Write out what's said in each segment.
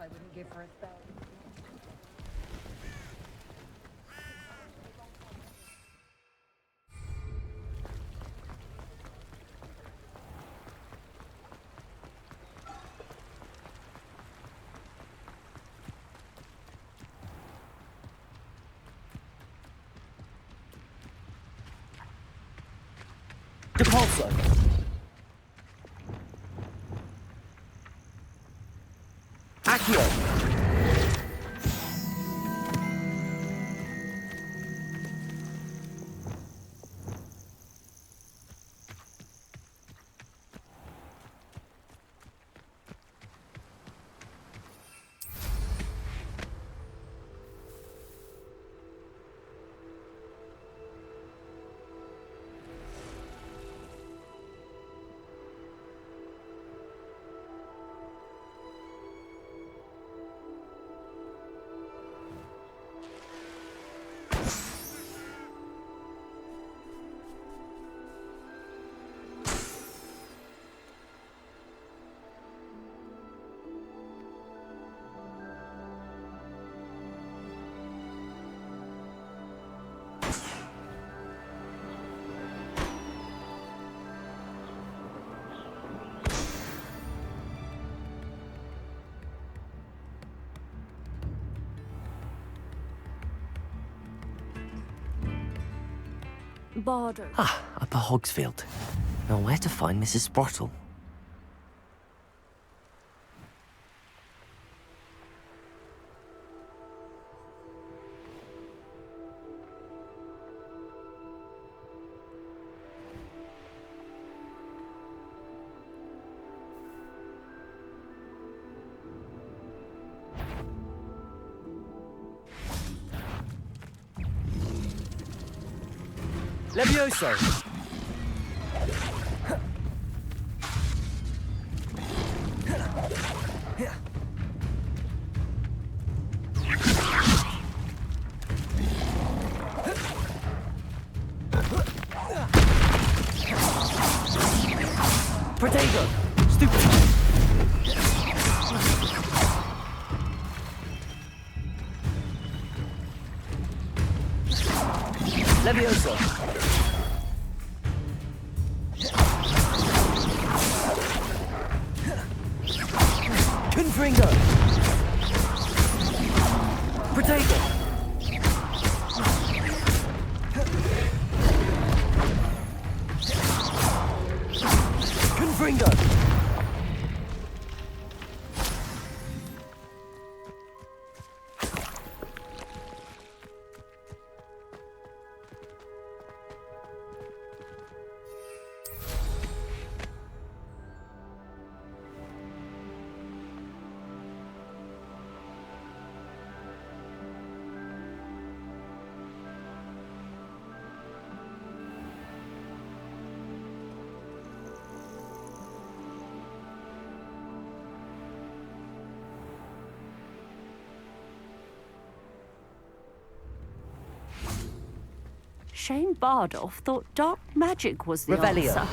I wouldn't give for a spell. Depulso. Accio. Bardo. Ah, Upper Hogsfield. Now where to find Mrs. Sprottle? Levioso! Protego! Stupid! Levioso! Confringo! Protego! Confringo! Shane Bardolph thought dark magic was the Revelio. answer.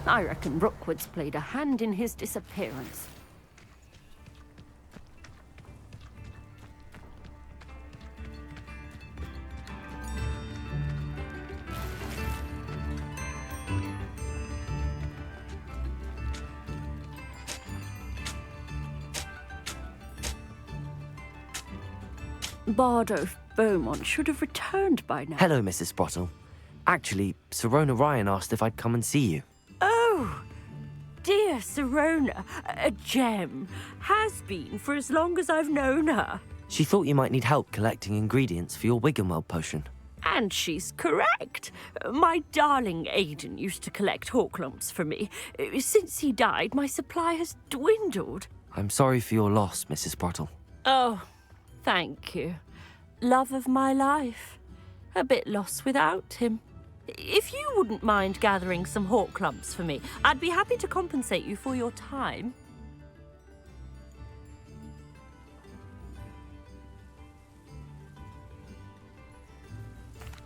I reckon Rookwood's played a hand in his disappearance. Bardolph Beaumont should have returned by now. Hello, Mrs. Sprottle. Actually, Sirona Ryan asked if I'd come and see you. Oh, dear Sirona, a gem. Has been for as long as I've known her. She thought you might need help collecting ingredients for your Wiggenweld potion. And she's correct. My darling Aidan used to collect hawklumps for me. Since he died, my supply has dwindled. I'm sorry for your loss, Mrs. Sprottle. Oh, thank you. Love of my life. A bit lost without him. If you wouldn't mind gathering some hawklumps for me, I'd be happy to compensate you for your time.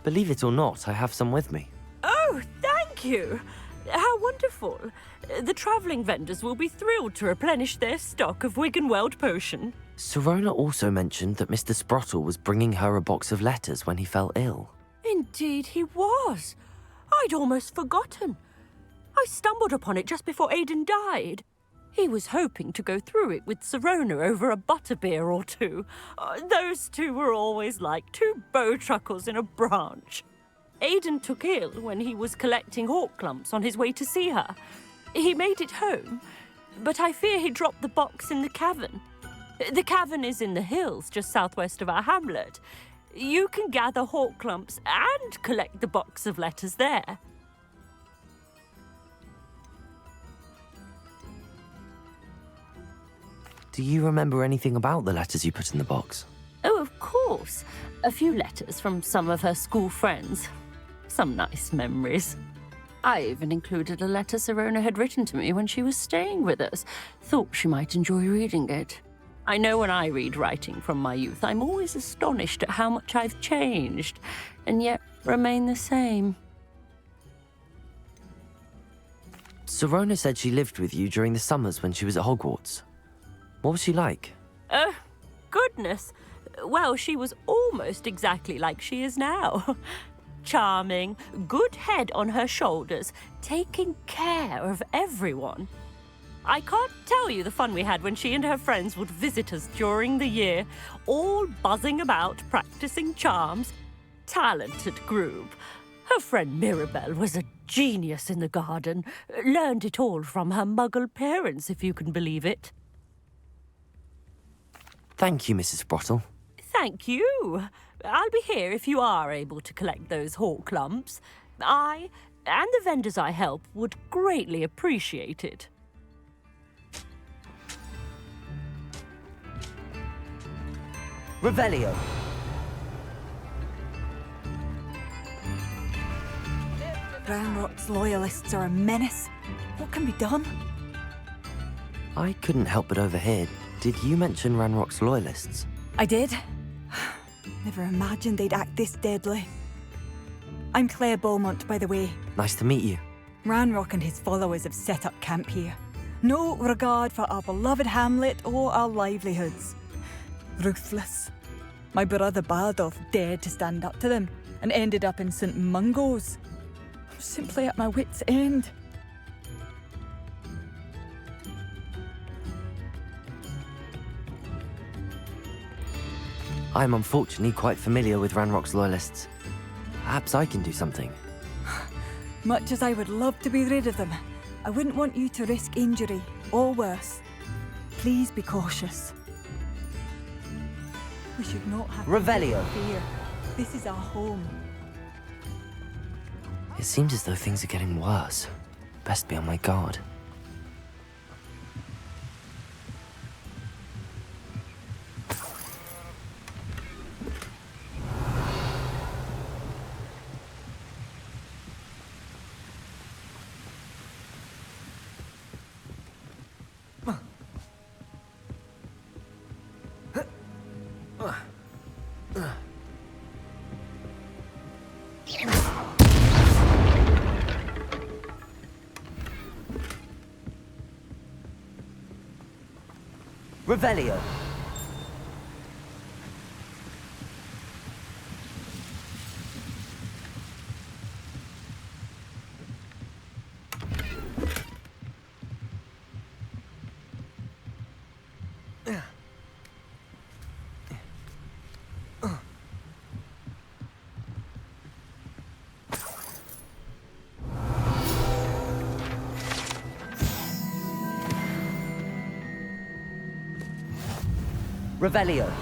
Believe it or not, I have some with me. Oh, thank you. How wonderful. The travelling vendors will be thrilled to replenish their stock of Wiggenweld potion. Sirona also mentioned that Mr. Sprottle was bringing her a box of letters when he fell ill. Indeed he was. I'd almost forgotten. I stumbled upon it just before Aidan died. He was hoping to go through it with Sirona over a butterbeer or two. Those two were always like two bowtruckles in a branch. Aidan took ill when he was collecting hawk clumps on his way to see her. He made it home, but I fear he dropped the box in the cavern. The cavern is in the hills just southwest of our hamlet. You can gather hawk clumps and collect the box of letters there. Do you remember anything about the letters you put in the box? Oh, of course. A few letters from some of her school friends. Some nice memories. I even included a letter Sirona had written to me when she was staying with us. Thought she might enjoy reading it. I know when I read writing from my youth, I'm always astonished at how much I've changed, and yet remain the same. Sirona said she lived with you during the summers when she was at Hogwarts. What was she like? Goodness. Well, she was almost exactly like she is now. Charming, good head on her shoulders, taking care of everyone. I can't tell you the fun we had when she and her friends would visit us during the year, all buzzing about, practicing charms. Talented group. Her friend Mirabelle was a genius in the garden. Learned it all from her muggle parents, if you can believe it. Thank you, Mrs. Sprottle. Thank you. I'll be here if you are able to collect those hawk clumps. I, and the vendors I help, would greatly appreciate it. Revelio. Ranrock's loyalists are a menace. What can be done? I couldn't help but overhear. Did you mention Ranrock's loyalists? I did. Never imagined they'd act this deadly. I'm Claire Beaumont, by the way. Nice to meet you. Ranrock and his followers have set up camp here. No regard for our beloved hamlet or our livelihoods. Ruthless. My brother Bardolph dared to stand up to them and ended up in St. Mungo's. I'm simply at my wit's end. I'm unfortunately quite familiar with Ranrock's loyalists. Perhaps I can do something. Much as I would love to be rid of them, I wouldn't want you to risk injury or worse. Please be cautious. We should not have Revelio. fear. This is our home. It seems as though things are getting worse. Best be on my guard. Revelio. Revelio.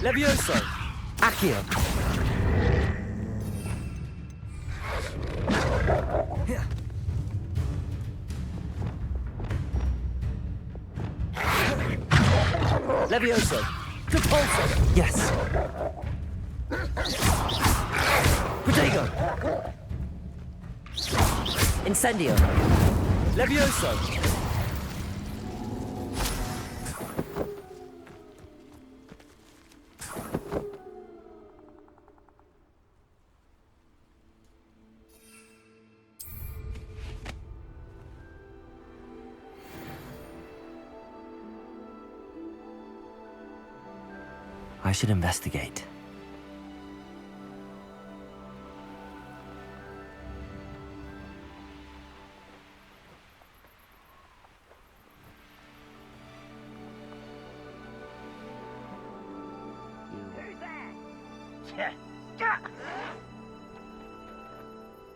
Levioso! Accio! Levioso! Repulso! Yes! Protego! Incendio! Levioso! I should investigate.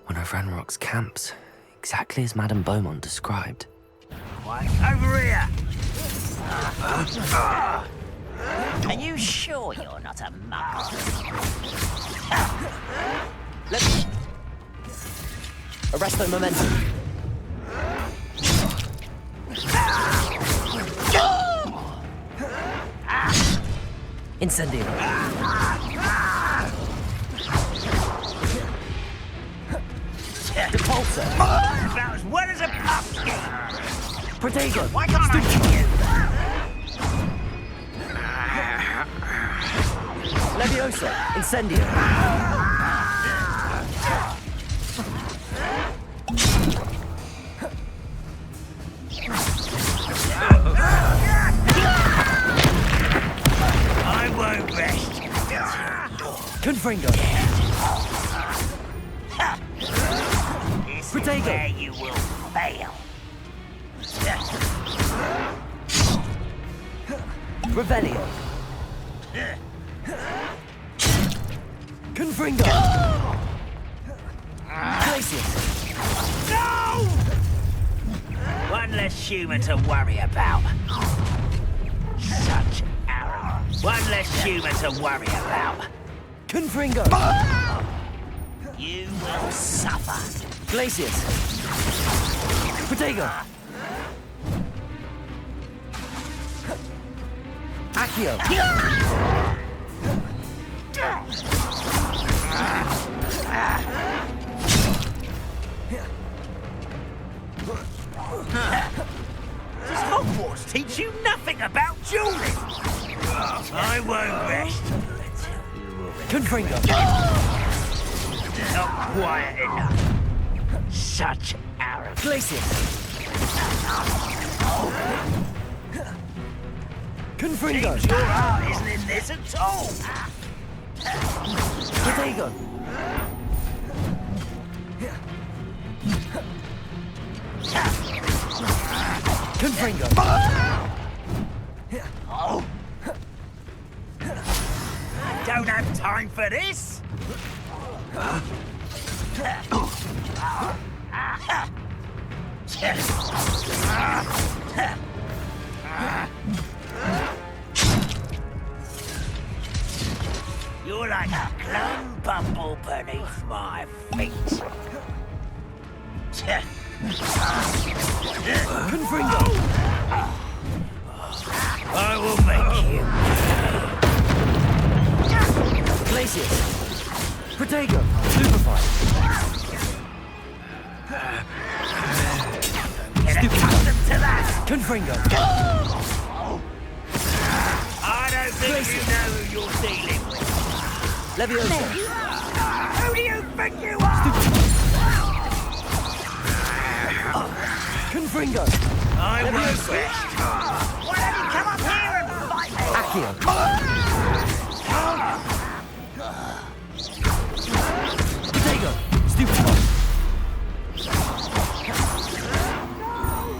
One of Ranrock's camps, exactly as Madame Beaumont described. Over here! Are you sure you're not a muggle? Arresto momentum. Incendio. Repulsor. About as well as a pumpkin! Protego. Why can't I hit you? Leviosa. Incendio. I won't rest. Confringo. This Protego. is where you will fail. Revelio. Confringo. Glacius. No! One less human to worry about. Such arrogance. One less human to worry about. Confringo. You will suffer. Glacius. Protego. Accio. Does Hogwarts teach you nothing about dueling? I won't rest. Confringo. Not quiet enough. Such arrogance. Glacius. Confringo. Seems your heart isn't in this at all. Protego. Confringo. Oh. Don't have time for this. You're like a plum bumble beneath my feet. Confringo. I will make you. Glacius. Protego. Stupefy. Get accustomed to that. Confringo. I don't think you know who you're dealing with. Leviosa. Who do you think you are? Confringo. I won't Leviosa. rest. Why don't you come up here and fight me? Accio.